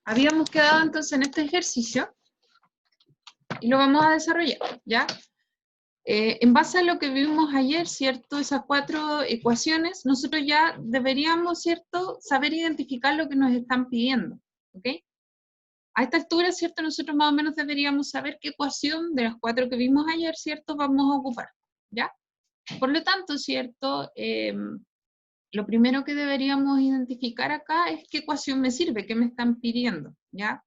Habíamos quedado entonces en este ejercicio y lo vamos a desarrollar, ¿ya? En base a lo que vimos ayer, ¿cierto? Esas 4 ecuaciones, nosotros ya deberíamos, ¿cierto? Saber identificar lo que nos están pidiendo, ¿ok? A esta altura, ¿cierto? Nosotros más o menos deberíamos saber qué ecuación de las 4 que vimos ayer, ¿cierto? Vamos a ocupar, ¿ya? Por lo tanto, ¿cierto? Lo primero que deberíamos identificar acá es qué ecuación me sirve, qué me están pidiendo, ¿ya?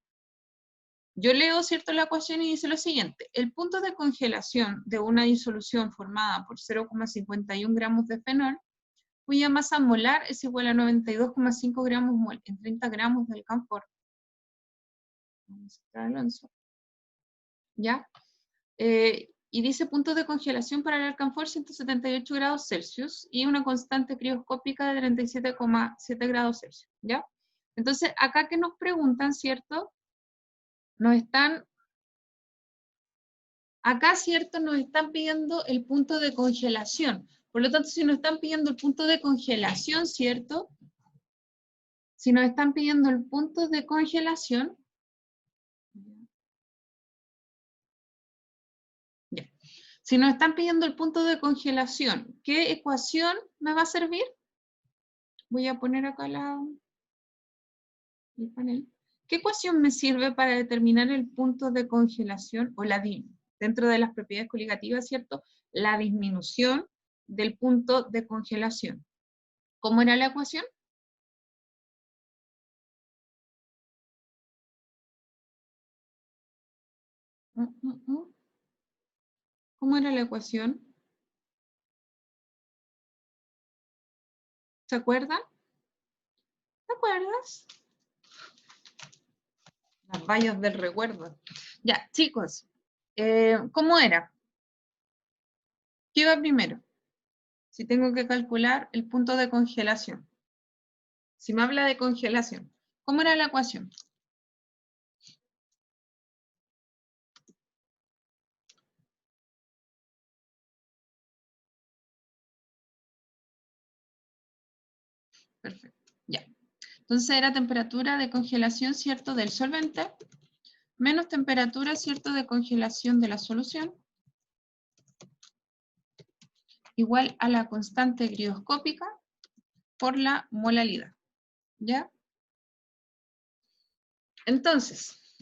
Yo leo, ¿cierto?, la ecuación y dice lo siguiente. El punto de congelación de una disolución formada por 0,51 gramos de fenol, cuya masa molar es igual a 92,5 gramos mol en 30 gramos de alcanfor. ¿Ya? Y dice punto de congelación para el alcanfor 178 grados Celsius y una constante crioscópica de 37,7 grados Celsius. ¿Ya? Entonces, acá que nos preguntan, ¿cierto? Acá, ¿cierto? Nos están pidiendo el punto de congelación. Por lo tanto, si nos están pidiendo el punto de congelación, ¿cierto? Si nos están pidiendo el punto de congelación, ya. Si nos están pidiendo el punto de congelación, ¿qué ecuación me va a servir? Voy a poner acá el panel. ¿Qué ecuación me sirve para determinar el punto de congelación o dentro de las propiedades coligativas, ¿cierto? La disminución del punto de congelación. ¿Cómo era la ecuación? ¿Cómo era la ecuación? ¿Se acuerdan? ¿Te acuerdas? Las vallas del recuerdo. Ya, chicos, ¿cómo era? ¿Qué iba primero? Si tengo que calcular el punto de congelación. Si me habla de congelación, ¿cómo era la ecuación? Perfecto, ya. Entonces era temperatura de congelación, ¿cierto?, del solvente, menos temperatura, ¿cierto?, de congelación de la solución, igual a la constante crioscópica por la molalidad, ¿ya? Entonces,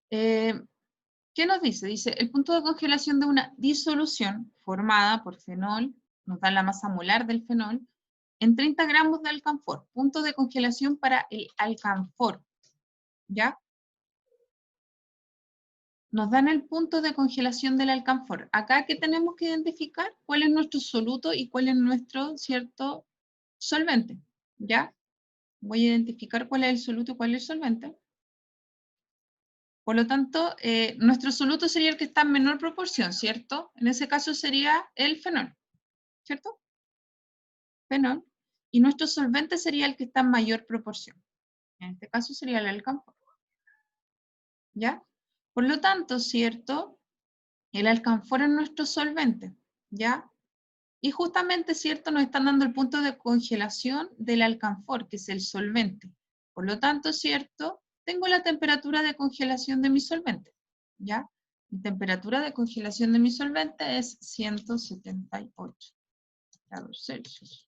¿qué nos dice? Dice, el punto de congelación de una disolución formada por fenol, nos da la masa molar del fenol, en 30 gramos de alcanfor. Punto de congelación para el alcanfor, ¿ya? Nos dan el punto de congelación del alcanfor. Acá, ¿qué tenemos que identificar? ¿Cuál es nuestro soluto y cuál es nuestro, cierto, solvente? ¿Ya? Voy a identificar cuál es el soluto y cuál es el solvente. Por lo tanto, nuestro soluto sería el que está en menor proporción, ¿cierto? En ese caso sería el fenol, ¿cierto? Fenol. Y nuestro solvente sería el que está en mayor proporción. En este caso sería el alcanfor. ¿Ya? Por lo tanto, ¿cierto? El alcanfor es nuestro solvente, ¿ya? Y justamente, ¿cierto? Nos están dando el punto de congelación del alcanfor, que es el solvente. Por lo tanto, ¿cierto? Tengo la temperatura de congelación de mi solvente, ¿ya? Mi temperatura de congelación de mi solvente es 178 grados Celsius.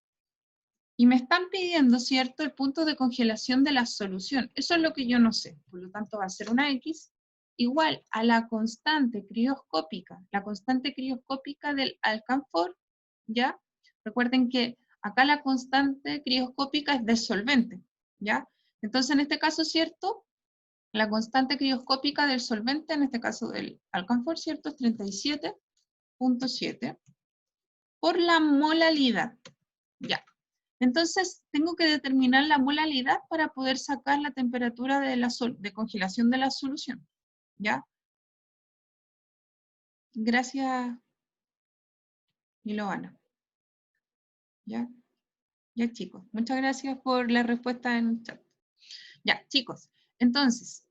Y me están pidiendo, ¿cierto?, el punto de congelación de la solución. Eso es lo que yo no sé. Por lo tanto, va a ser una X igual a la constante crioscópica. La constante crioscópica del alcanfor, ¿ya? Recuerden que acá la constante crioscópica es del solvente, ¿ya? Entonces, en este caso, ¿cierto? La constante crioscópica del solvente, en este caso del alcanfor, ¿cierto? Es 37,7 por la molalidad, ¿ya? Entonces, tengo que determinar la molalidad para poder sacar la temperatura de congelación de la solución, ¿ya? Gracias, Milovana. ¿Ya? Ya, chicos. Muchas gracias por la respuesta en el chat. Ya, chicos. Entonces,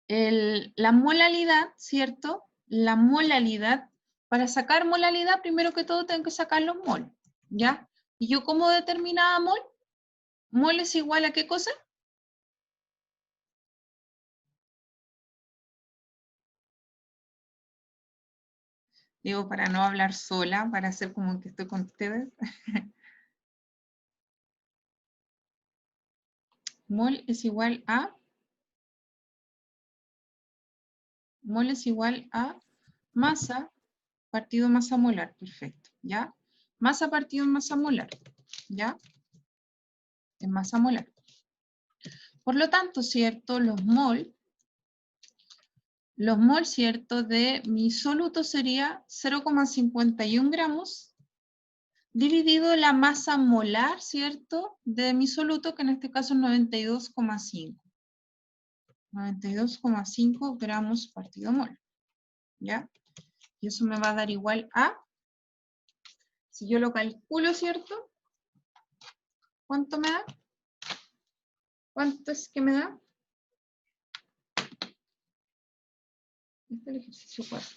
la molalidad, ¿cierto? La molalidad, para sacar molalidad, primero que todo tengo que sacar los mol, ¿ya? ¿Y yo cómo determinaba mol? ¿Mol es igual a qué cosa? Digo, para no hablar sola, para hacer como que estoy con ustedes. Mol es igual a masa partido masa molar. Perfecto, ¿ya? Masa partido masa molar, ¿ya? En masa molar. Por lo tanto, ¿cierto? Los mol, ¿cierto? De mi soluto sería 0,51 gramos dividido la masa molar, ¿cierto? De mi soluto, que en este caso es 92,5. 92,5 gramos partido mol, ¿ya? Y eso me va a dar igual a, si yo lo calculo, ¿cierto? ¿Cuánto me da? ¿Cuánto es que me da? Este es el ejercicio 4.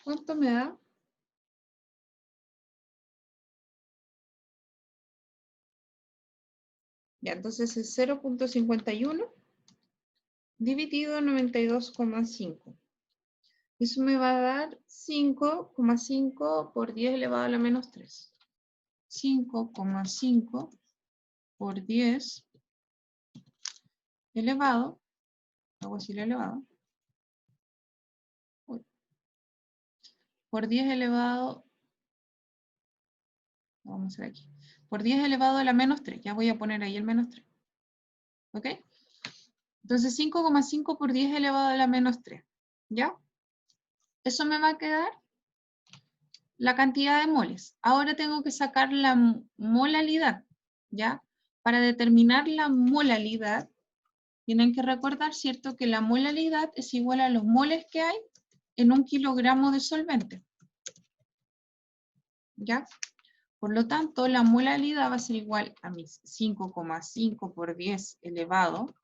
¿Cuánto me da? Ya, entonces es 0,51 dividido 92,5. Eso me va a dar 5,5 por 10 elevado a la menos 3. 5,5 por 10 elevado, hago así el elevado, por 10 elevado, vamos a hacer aquí, por 10 elevado a la menos 3, ya voy a poner ahí el menos 3, ¿ok? Entonces 5,5 por 10 elevado a la menos 3, ¿ya? Eso me va a quedar la cantidad de moles. Ahora tengo que sacar la molalidad, ¿ya? Para determinar la molalidad, tienen que recordar, ¿cierto? Que la molalidad es igual a los moles que hay en 1 kilogramo de solvente, ¿ya? Por lo tanto, la molalidad va a ser igual a mis 5,5 por 10 elevado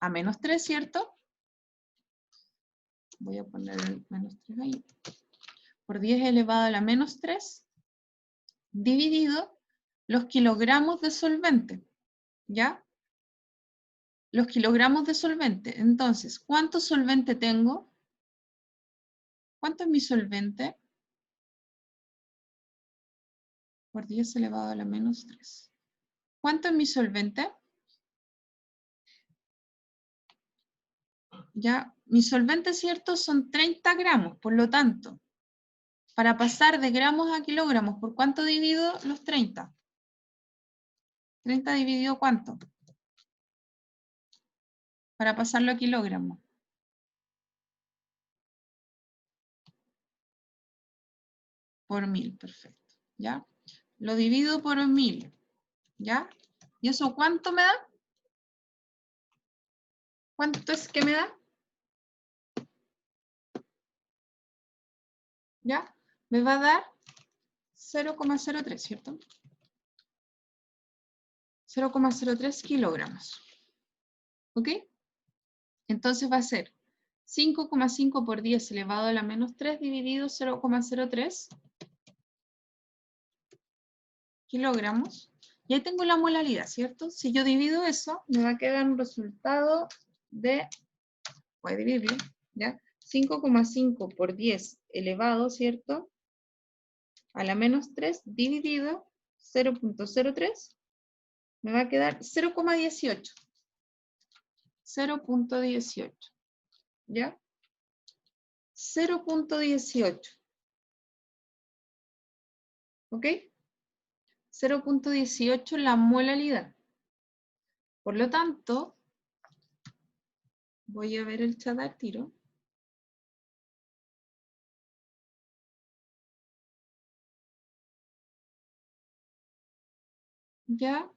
a menos 3, ¿cierto? Voy a poner el menos 3 ahí. Por 10 elevado a la menos 3, dividido los kilogramos de solvente, ¿ya? Los kilogramos de solvente. Entonces, ¿cuánto solvente tengo? ¿Cuánto es mi solvente? Por 10 elevado a la menos 3. ¿Cuánto es mi solvente? Ya, mi solvente, ¿cierto? Son 30 gramos, por lo tanto, para pasar de gramos a kilogramos, ¿por cuánto divido los 30? 30 dividido ¿cuánto? Para pasarlo a kilogramos. Por 1000, perfecto. ¿Ya? Lo divido por 1000. ¿Ya? ¿Y eso cuánto me da? ¿Cuánto es que me da? ¿Ya? Me va a dar 0,03, ¿cierto? 0,03 kilogramos. ¿Ok? Entonces va a ser 5,5 por 10 elevado a la menos 3 dividido 0,03 kilogramos. Y ahí tengo la molaridad, ¿cierto? Si yo divido eso, me va a quedar un resultado de, voy a dividirlo, ¿ya? 5,5 por 10 elevado, ¿cierto? A la menos 3 dividido 0,03, me va a quedar 0,18. 0,18, ¿ya? 0,18. ¿Ok? 0,18 la molalidad. Por lo tanto, voy a ver el chat al tiro. Ya,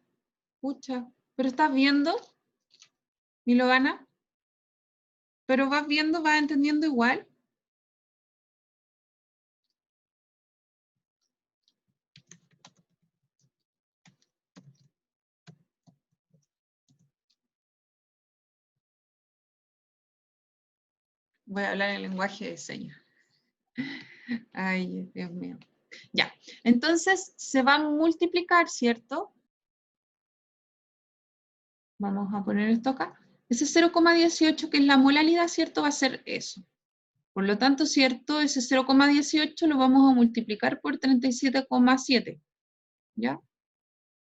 pucha. ¿Pero estás viendo? ¿Ni lo gana? ¿Pero vas viendo, vas entendiendo igual? Voy a hablar en lenguaje de señas. Ay, Dios mío. Ya. Entonces, se va a multiplicar, ¿cierto? Vamos a poner esto acá. Ese 0,18, que es la molalidad, ¿cierto? Va a ser eso. Por lo tanto, ¿cierto? Ese 0,18 lo vamos a multiplicar por 37,7. ¿Ya?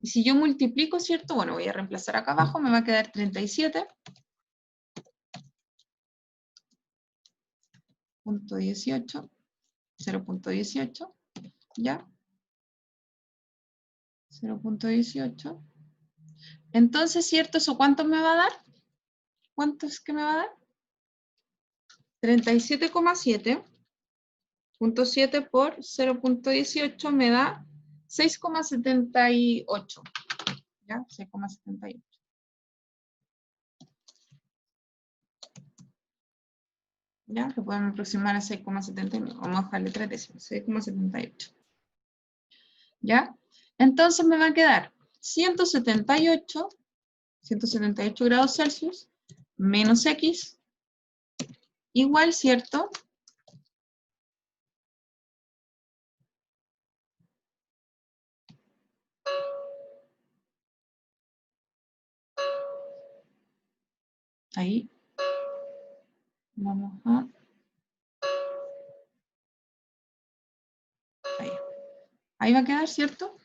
Y si yo multiplico, ¿cierto? Bueno, voy a reemplazar acá abajo, me va a quedar 37,18, 0,18, ¿ya? 0,18. Entonces, ¿cierto? ¿Eso cuánto me va a dar? ¿Cuánto es que me va a dar? 37,7. 0,7 por 0,18 me da 6,78. ¿Ya? 6,78. ¿Ya? Lo podemos aproximar a 6,79. Vamos a bajarle 3 décimas. 6,78. ¿Ya? Entonces me va a quedar 178 grados Celsius menos X igual, ¿cierto? Ahí. Vamos a... Ahí. Ahí va a quedar, ¿cierto?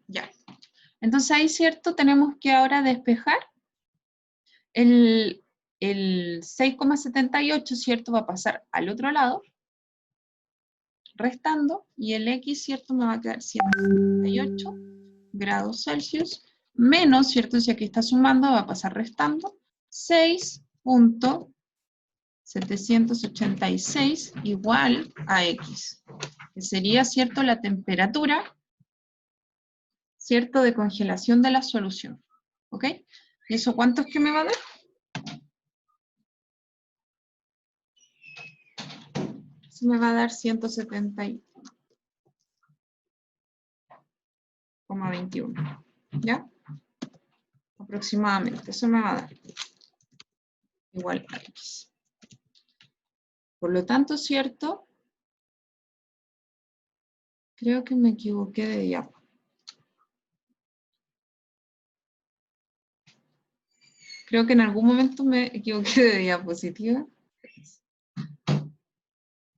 Ya. Entonces ahí, ¿cierto? Tenemos que ahora despejar el 6,78, ¿cierto? Va a pasar al otro lado, restando, y el X, ¿cierto? Me va a quedar 178 grados Celsius, menos, ¿cierto? Si aquí está sumando, va a pasar restando, 6,786 igual a X, que sería, ¿cierto? La temperatura, ¿cierto? De congelación de la solución, ¿ok? ¿Y eso cuánto es que me va a dar? Eso me va a dar 170,21, ¿ya? Aproximadamente, eso me va a dar igual a X. Por lo tanto, ¿cierto? Creo que me equivoqué de diapo. Creo que en algún momento me equivoqué de diapositiva.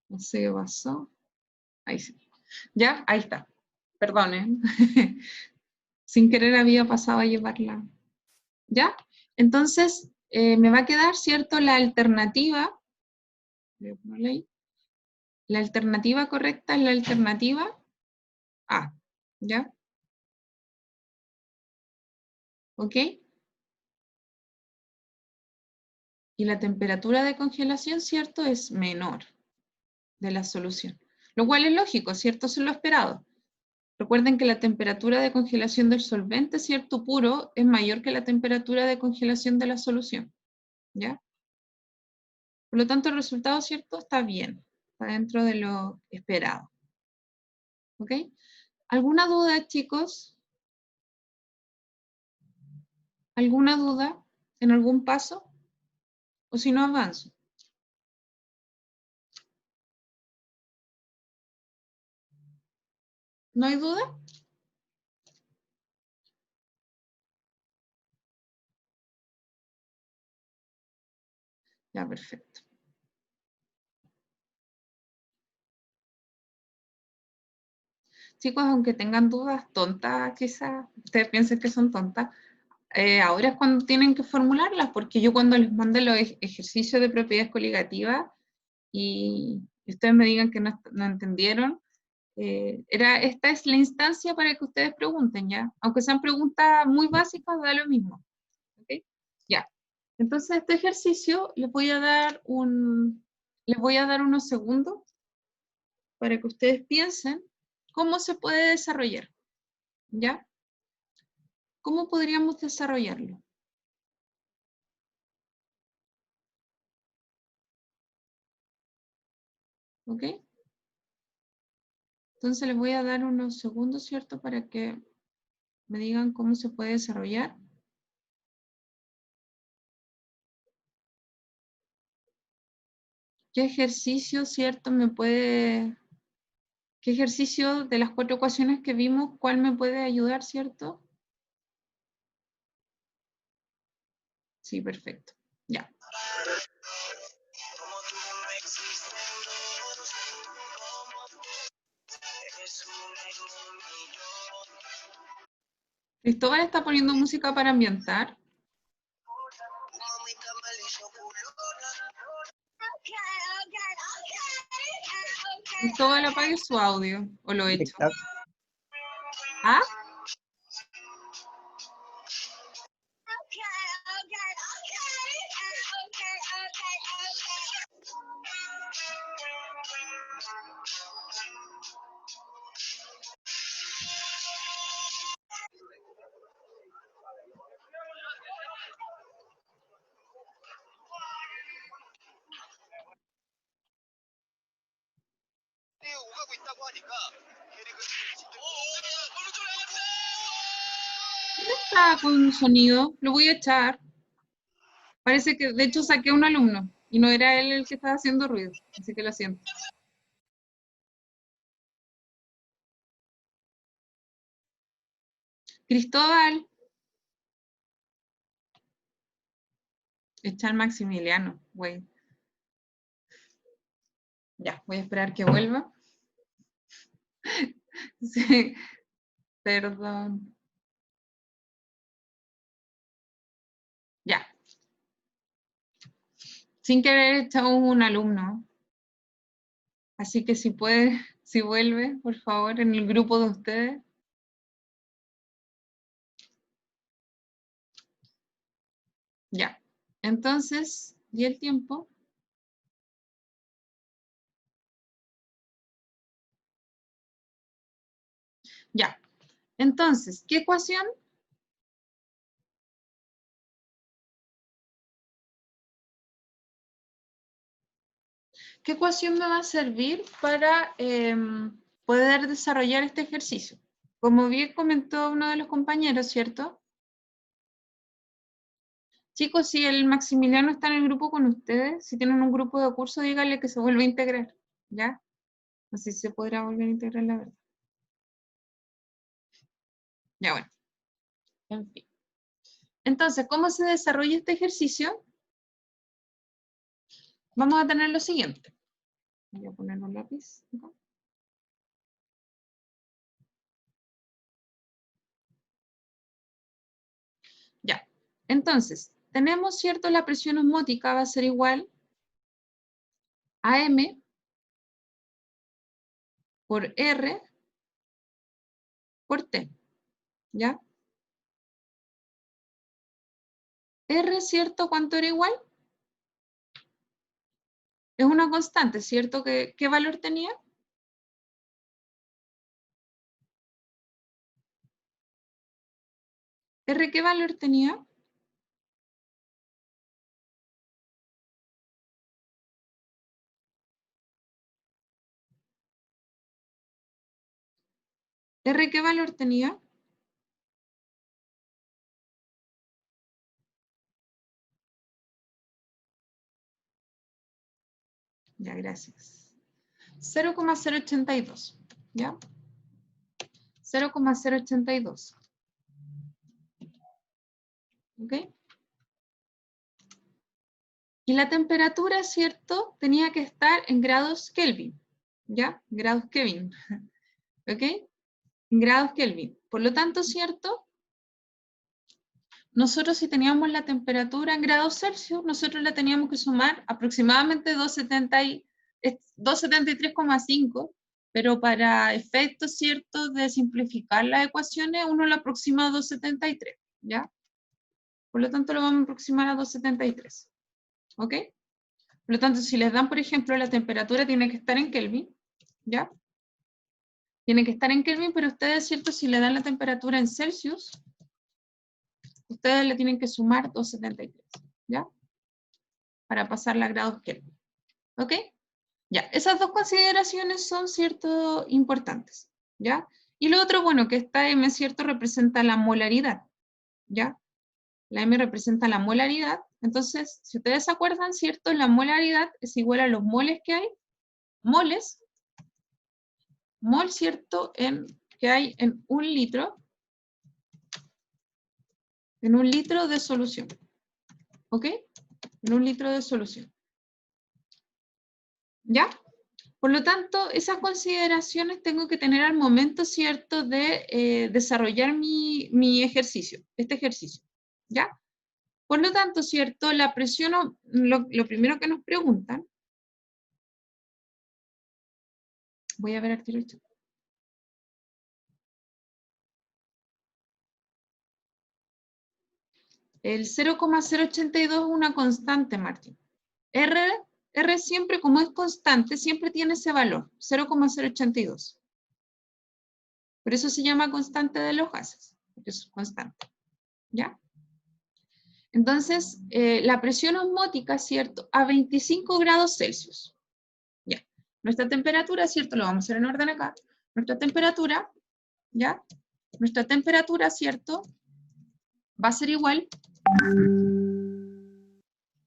No sé qué pasó. Ahí sí. ¿Ya? Ahí está. Perdonen. Sin querer había pasado a llevarla. ¿Ya? Entonces, me va a quedar, ¿cierto? La alternativa. Voy a ponerla ahí. La alternativa correcta es la alternativa A. ¿Ya? ¿Ok? Y la temperatura de congelación, ¿cierto? Es menor de la solución. Lo cual es lógico, ¿cierto? Eso es lo esperado. Recuerden que la temperatura de congelación del solvente, ¿cierto? Puro, es mayor que la temperatura de congelación de la solución. ¿Ya? Por lo tanto, el resultado, ¿cierto? Está bien. Está dentro de lo esperado. ¿Ok? ¿Alguna duda, chicos? ¿Alguna duda en algún paso? ¿O si no, avanzo? ¿No hay duda? Ya, perfecto. Chicos, aunque tengan dudas tontas, quizás ustedes piensen que son tontas, ahora es cuando tienen que formularlas, porque yo cuando les mande los ejercicios de propiedades coligativas y ustedes me digan que no entendieron, esta es la instancia para que ustedes pregunten, ¿ya? Aunque sean preguntas muy básicas, da lo mismo. ¿Ok? Ya. Entonces, este ejercicio les voy a dar unos segundos para que ustedes piensen cómo se puede desarrollar, ¿ya? ¿Cómo podríamos desarrollarlo? ¿Ok? Entonces les voy a dar unos segundos, ¿cierto? Para que me digan cómo se puede desarrollar. ¿Qué ejercicio, cierto, me puede... ¿Qué ejercicio de las 4 ecuaciones que vimos, cuál me puede ayudar, cierto? Sí, perfecto. Ya. Cristóbal está poniendo música para ambientar. Cristóbal, apague su audio, o lo he hecho. ¿Ah? ¿Dónde está con sonido? Lo voy a echar. Parece que, de hecho, saqué a un alumno y no era él el que estaba haciendo ruido, así que lo siento. Cristóbal. Echar Maximiliano, güey. Ya, voy a esperar que vuelva. Sí, perdón. Ya. Sin querer echado un alumno. Así que si puede, si vuelve, por favor, en el grupo de ustedes. Ya. Entonces, ¿y el tiempo? Ya. Entonces, ¿qué ecuación? ¿Qué ecuación me va a servir para poder desarrollar este ejercicio? Como bien comentó uno de los compañeros, ¿cierto? Chicos, si el Maximiliano está en el grupo con ustedes, si tienen un grupo de curso, díganle que se vuelva a integrar, ¿ya? Así se podrá volver a integrar, la verdad. Ya, bueno. En fin. Entonces, ¿cómo se desarrolla este ejercicio? Vamos a tener lo siguiente. Voy a poner un lápiz acá. Ya. Entonces, tenemos, ¿cierto? La presión osmótica va a ser igual a M por R por T, ¿ya? R, ¿cierto? ¿Cuánto era igual? Es una constante, ¿cierto? ¿Qué valor tenía? ¿R qué valor tenía? ¿R qué valor tenía? Ya, gracias. 0,082, ¿ya? 0,082. ¿Ok? Y la temperatura, ¿cierto? Tenía que estar en grados Kelvin, ¿ya? Grados Kelvin, ¿ok? En grados Kelvin. Por lo tanto, ¿cierto? Nosotros si teníamos la temperatura en grados Celsius, nosotros la teníamos que sumar aproximadamente 273,5, pero para efectos, ¿cierto? De simplificar las ecuaciones, uno lo aproxima a 273, ¿ya? Por lo tanto, lo vamos a aproximar a 273, ¿ok? Por lo tanto, si les dan, por ejemplo, la temperatura tiene que estar en Kelvin, ¿ya? Tiene que estar en Kelvin, pero ustedes, ¿cierto? Si le dan la temperatura en Celsius, ustedes le tienen que sumar 273, ¿ya? Para pasarla a grados Kelvin, ¿ok? Ya, esas dos consideraciones son, ¿cierto? Importantes, ¿ya? Y lo otro, bueno, que esta M, ¿cierto? Representa la molaridad, ¿ya? La M representa la molaridad. Entonces, si ustedes se acuerdan, ¿cierto? La molaridad es igual a los moles que hay. Moles. Mol, ¿cierto? Que hay en un litro. En un litro de solución. ¿Ok? En un litro de solución. ¿Ya? Por lo tanto, esas consideraciones tengo que tener al momento, ¿cierto?, de desarrollar mi ejercicio, este ejercicio. ¿Ya? Por lo tanto, ¿cierto? La presión, lo primero que nos preguntan, voy a ver aquí el chat. El 0,082 es una constante, Martín. R siempre, como es constante, siempre tiene ese valor, 0,082. Por eso se llama constante de los gases, porque es constante. ¿Ya? Entonces, la presión osmótica, ¿cierto? A 25 grados Celsius. Ya. Nuestra temperatura, ¿cierto? Lo vamos a hacer en orden acá. Nuestra temperatura, ¿ya? Nuestra temperatura, ¿cierto? Va a ser igual.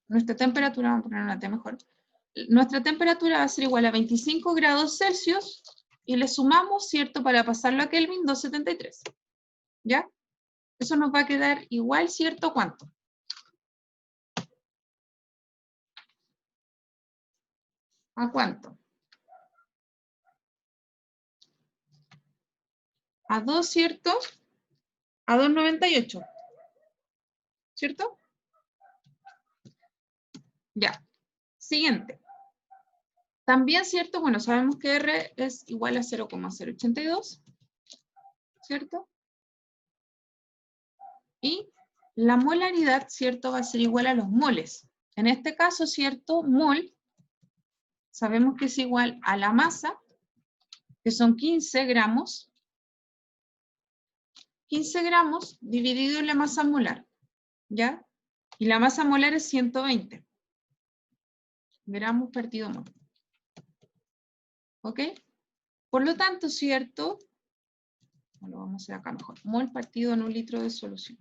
Nuestra temperatura, vamos a poner una T mejor. Nuestra temperatura va a ser igual a 25 grados Celsius y le sumamos, ¿cierto? Para pasarlo a Kelvin, 273. ¿Ya? Eso nos va a quedar igual, ¿cierto? ¿Cuánto? ¿A cuánto? A 2, ¿cierto? A 2,98. ¿Cierto? Ya. Siguiente. También, ¿cierto? Bueno, sabemos que R es igual a 0,082. ¿Cierto? Y la molaridad, ¿cierto? Va a ser igual a los moles. En este caso, ¿cierto? Mol, sabemos que es igual a la masa, que son 15 gramos. 15 gramos dividido en la masa molar. ¿Ya? Y la masa molar es 120 gramos partido mol. ¿Ok? Por lo tanto, ¿cierto? Lo vamos a hacer acá mejor. Mol partido en un litro de solución.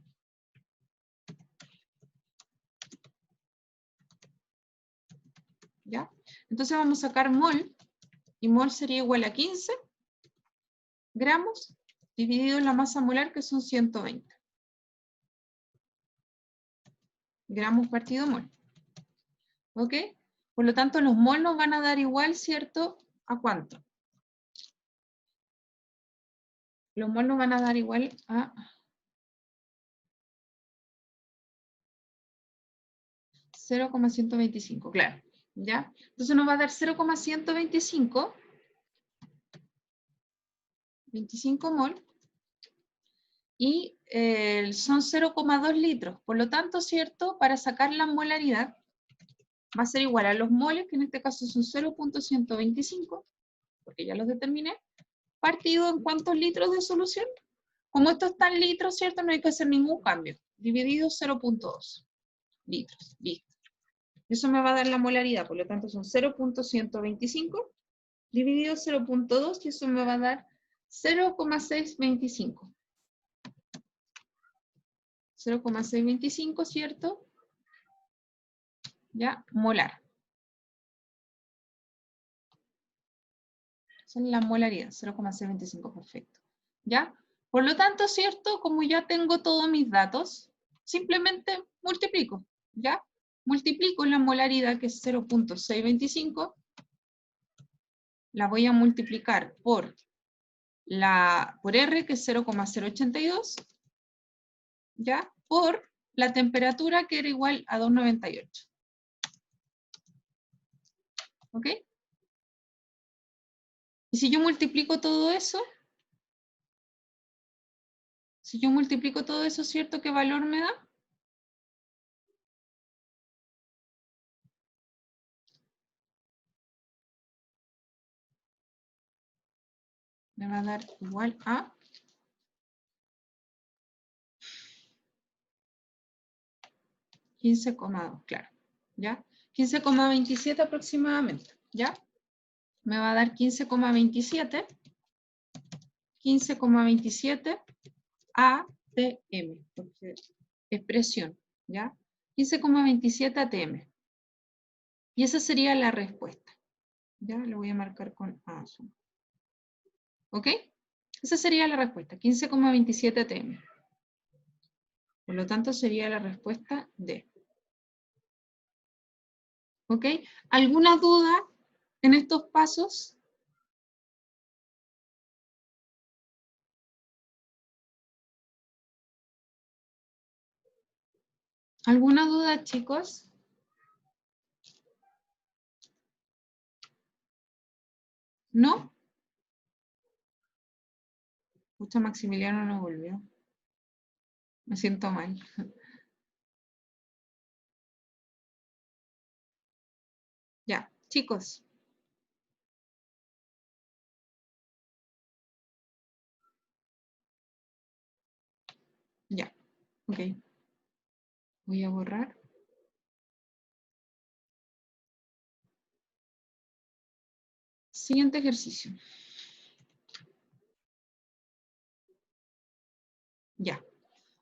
¿Ya? Entonces vamos a sacar mol, y mol sería igual a 15 gramos dividido en la masa molar, que son 120 gramos partido mol. ¿Ok? Por lo tanto, los mol nos van a dar igual, ¿cierto? ¿A cuánto? Los mol nos van a dar igual a 0,125, claro. ¿Ya? Entonces nos va a dar 0,125 mol y son 0,2 litros. Por lo tanto, ¿cierto? Para sacar la molaridad va a ser igual a los moles, que en este caso son 0,125, porque ya los determiné, partido en cuántos litros de solución. Como esto está en litros, ¿cierto? No hay que hacer ningún cambio. Dividido 0,2 litros. Listo. Eso me va a dar la molaridad, por lo tanto son 0,125 dividido 0,2 y eso me va a dar 0,625. 0,625, ¿cierto? Ya, molar. Esa es la molaridad, 0,625, perfecto. ¿Ya? Por lo tanto, ¿cierto? Como ya tengo todos mis datos, simplemente multiplico, ¿ya? Multiplico la molaridad, que es 0,625, la voy a multiplicar por R, que es 0,082, ¿ya? Por la temperatura, que era igual a 298. ¿Ok? Y si yo multiplico todo eso, ¿cierto? ¿Qué valor me da? Me va a dar igual a 15,2, claro, ¿ya? 15,27 aproximadamente, ¿ya? Me va a dar 15,27 ATM, porque expresión, ¿ya? 15,27 atm. Y esa sería la respuesta. Ya lo voy a marcar con A. ¿Ok? Esa sería la respuesta, 15,27 atm. Por lo tanto, sería la respuesta D. ¿Ok? ¿Alguna duda en estos pasos? ¿Alguna duda, chicos? ¿No? Pucha, Maximiliano no volvió. Me siento mal. Ya, chicos. Ya, ok. Voy a borrar. Siguiente ejercicio. Ya.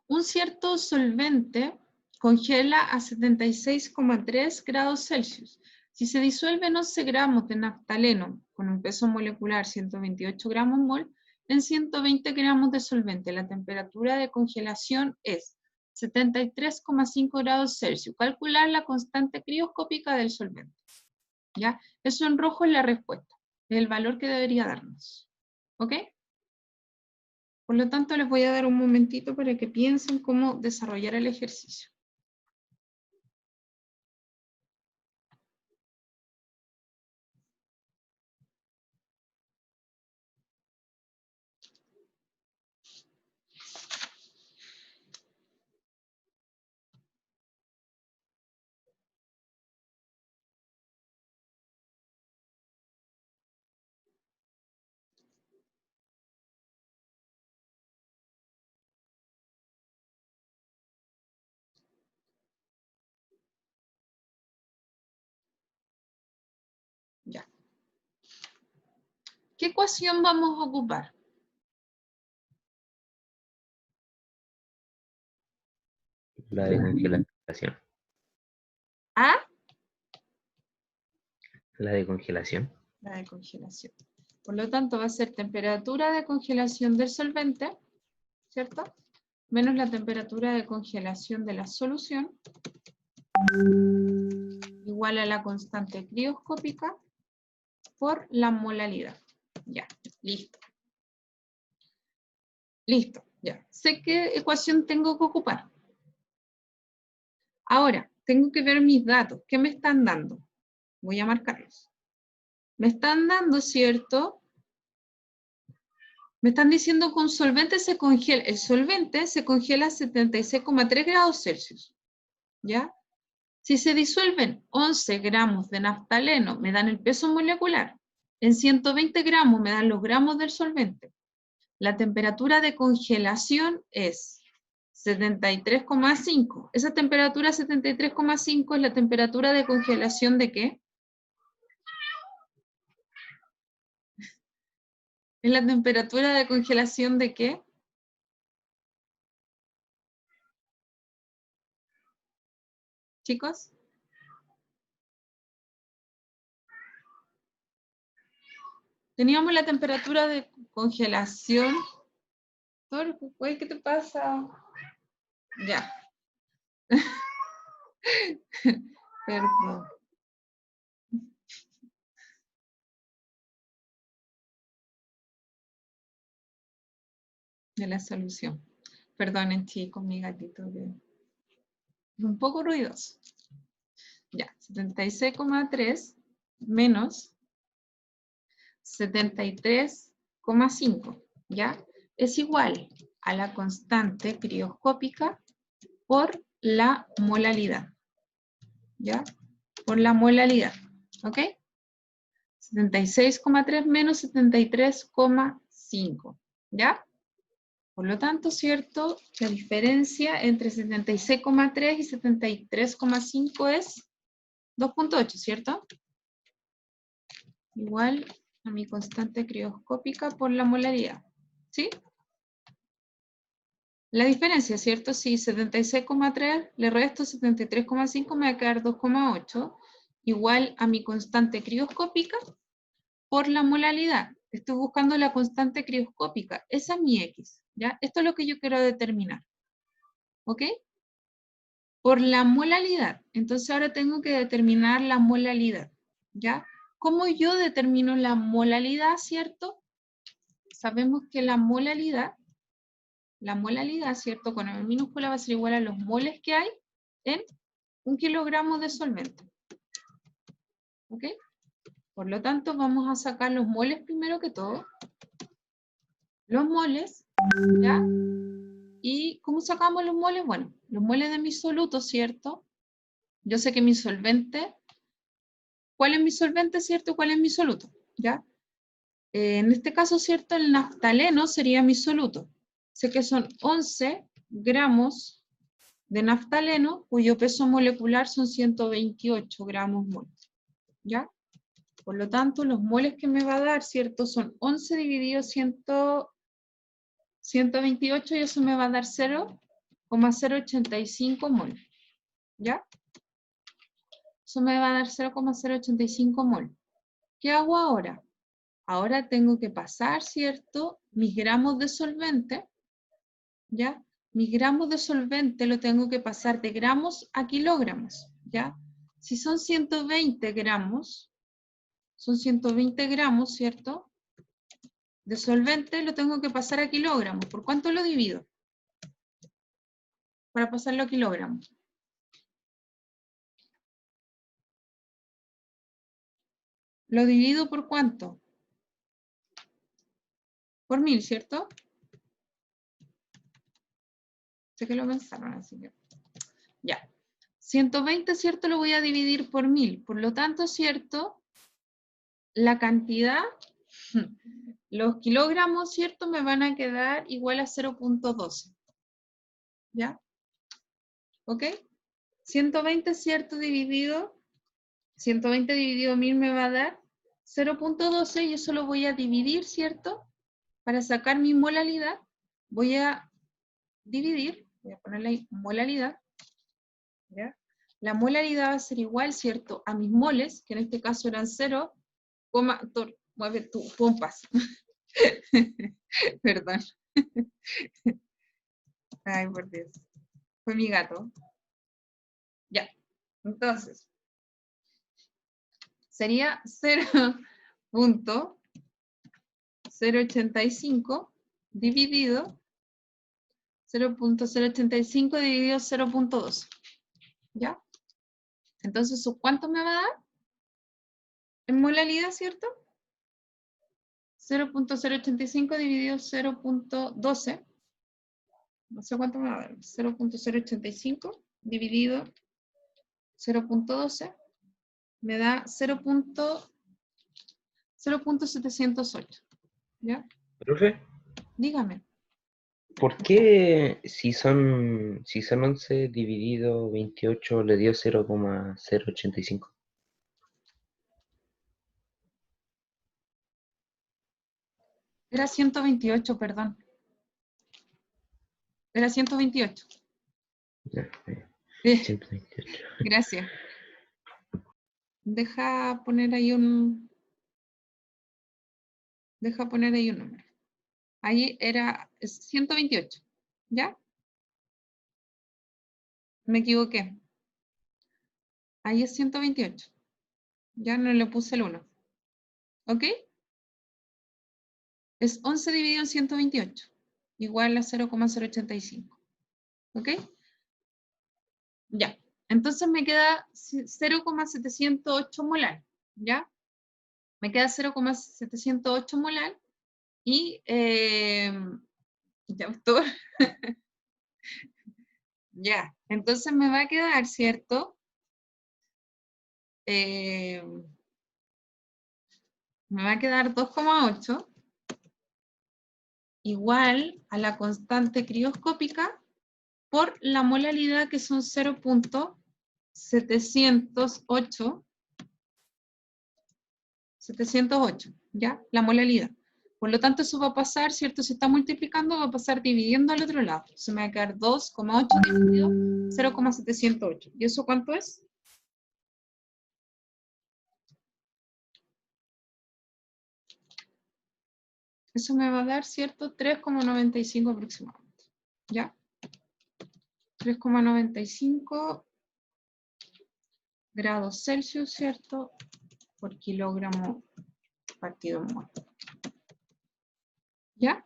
Un cierto solvente congela a 76,3 grados Celsius. Si se disuelven 11 gramos de naftaleno con un peso molecular 128 gramos mol en 120 gramos de solvente, la temperatura de congelación es 73,5 grados Celsius. Calcular la constante crioscópica del solvente. ¿Ya? Eso en rojo es la respuesta, es el valor que debería darnos. ¿Ok? Por lo tanto, les voy a dar un momentito para que piensen cómo desarrollar el ejercicio. Ya. ¿Qué ecuación vamos a ocupar? La de congelación. ¿Ah? La de congelación. La de congelación. Por lo tanto, va a ser temperatura de congelación del solvente, ¿cierto? Menos la temperatura de congelación de la solución, igual a la constante crioscópica por la molaridad. Ya, listo. Listo, ya. Sé qué ecuación tengo que ocupar. Ahora, tengo que ver mis datos. ¿Qué me están dando? Voy a marcarlos. Me están dando, ¿cierto? Me están diciendo que un solvente se congela, el solvente se congela a 76,3 grados Celsius. ¿Ya? Si se disuelven 11 gramos de naftaleno, me dan el peso molecular. En 120 gramos me dan los gramos del solvente. La temperatura de congelación es 73,5. Esa temperatura 73,5 es la temperatura de congelación ¿de qué? ¿Es la temperatura de congelación de qué? Chicos. Teníamos la temperatura de congelación. ¿Qué te pasa? Ya. Perdón. De la solución. Perdonen, chicos, mi gatito es un poco ruidoso. Ya, 76,3 menos 73,5, ¿ya? Es igual a la constante crioscópica por la molaridad, ¿ya? Por la molaridad, ¿ok? 76,3 menos 73,5, ¿ya? Por lo tanto, ¿cierto? La diferencia entre 76,3 y 73,5 es 2,8, ¿cierto? Igual a mi constante crioscópica por la molaridad, ¿sí? La diferencia, ¿cierto? Si 76,3 le resto 73,5 me va a quedar 2,8 igual a mi constante crioscópica por la molalidad. Estoy buscando la constante crioscópica. Esa es mi X, ¿ya? Esto es lo que yo quiero determinar. ¿Ok? Por la molalidad. Entonces ahora tengo que determinar la molalidad, ¿ya? ¿Cómo yo determino la molalidad, cierto? Sabemos que la molalidad, ¿cierto? Con M minúscula va a ser igual a los moles que hay en 1 kilogramo de solvente. ¿Ok? Por lo tanto, vamos a sacar los moles primero que todo. Los moles, ¿ya? ¿Y cómo sacamos los moles? Bueno, los moles de mi soluto, ¿cierto? Yo sé que mi solvente, ¿cuál es mi solvente, cierto? ¿Cuál es mi soluto? ¿Ya? En este caso, ¿cierto? El naftaleno sería mi soluto. Sé que son 11 gramos de naftaleno, cuyo peso molecular son 128 gramos mol. ¿Ya? Por lo tanto, los moles que me va a dar, ¿cierto? Son 11 dividido 128 y eso me va a dar 0,085 mol. ¿Ya? Eso me va a dar 0,085 mol. ¿Qué hago ahora? Ahora tengo que pasar, ¿cierto? Mis gramos de solvente, ¿ya? Mis gramos de solvente lo tengo que pasar de gramos a kilogramos, ¿ya? Si son 120 gramos, son 120 gramos, ¿cierto? De solvente lo tengo que pasar a kilogramos. ¿Por cuánto lo divido? Para pasarlo a kilogramos. ¿Lo divido por cuánto? Por 1000, ¿cierto? Sé que lo pensaron, así que... Ya. 120, ¿cierto? Lo voy a dividir por 1000. Por lo tanto, ¿cierto? La cantidad, los kilogramos, ¿cierto? Me van a quedar igual a 0,12. ¿Ya? ¿Ok? 120, ¿cierto? 120 dividido 1000 me va a dar 0,12 y eso lo voy a dividir, ¿cierto? Para sacar mi molalidad, voy a dividir, voy a ponerle ahí molalidad, ¿ya? La molalidad va a ser igual, ¿cierto? A mis moles, que en este caso eran 0, mueve tu pompas. Perdón. Ay, por Dios. Fue mi gato. Ya. Entonces, sería 0,085 dividido 0,085 dividido 0,2. ¿Ya? Entonces, ¿cuánto me va a dar? En molalidad, ¿cierto? 0,085 dividido 0,12. No sé cuánto me va a dar. 0,085 dividido 0,12 me da 0,708. ¿Ya? Profe, Dígame. ¿por qué si son 11 dividido 28 le dio 0,085? Era 128, perdón. Era 128. Ya, 128. Gracias. Deja poner ahí un número. Ahí era 128. ¿Ya? Me equivoqué. Ahí es 128. Ya no le puse el 1. ¿Ok? Es 11 dividido en 128. Igual a 0,085. ¿Ok? Ya. Entonces me queda 0,708 molar. ¿Ya? Me queda 0,708 molar. Y, ya, doctor. Ya. Entonces me va a quedar, ¿cierto? Me va a quedar 2,8 igual a la constante crioscópica por la molalidad que son 0,708, ¿ya? La molalidad. Por lo tanto, eso va a pasar, ¿cierto? Si está multiplicando, va a pasar dividiendo al otro lado. Se me va a quedar 2,8 dividido 0,708. ¿Y eso cuánto es? Eso me va a dar, ¿cierto? 3,95 aproximadamente. ¿Ya? 3,95 grados Celsius, ¿cierto? Por kilogramo partido en mol. ¿Ya?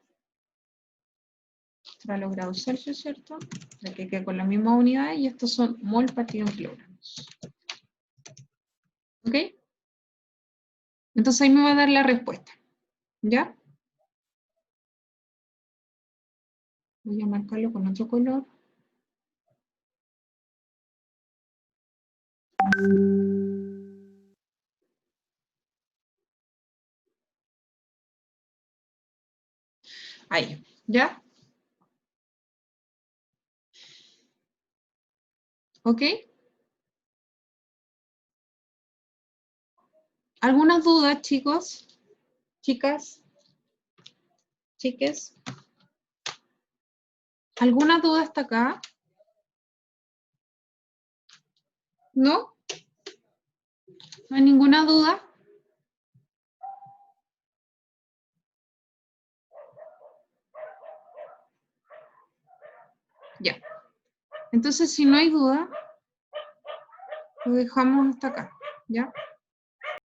Para los grados Celsius, ¿cierto? Ya que queda con la misma unidad y estos son mol partido en kilogramos. ¿Ok? Entonces ahí me va a dar la respuesta. ¿Ya? Voy a marcarlo con otro color. Ahí, ¿ya? ¿Ok? ¿Algunas dudas, chicos? ¿Chicas? ¿Chiques? ¿Alguna duda hasta acá? ¿No? ¿No hay ninguna duda? Ya. Entonces, si no hay duda, lo dejamos hasta acá, ¿ya?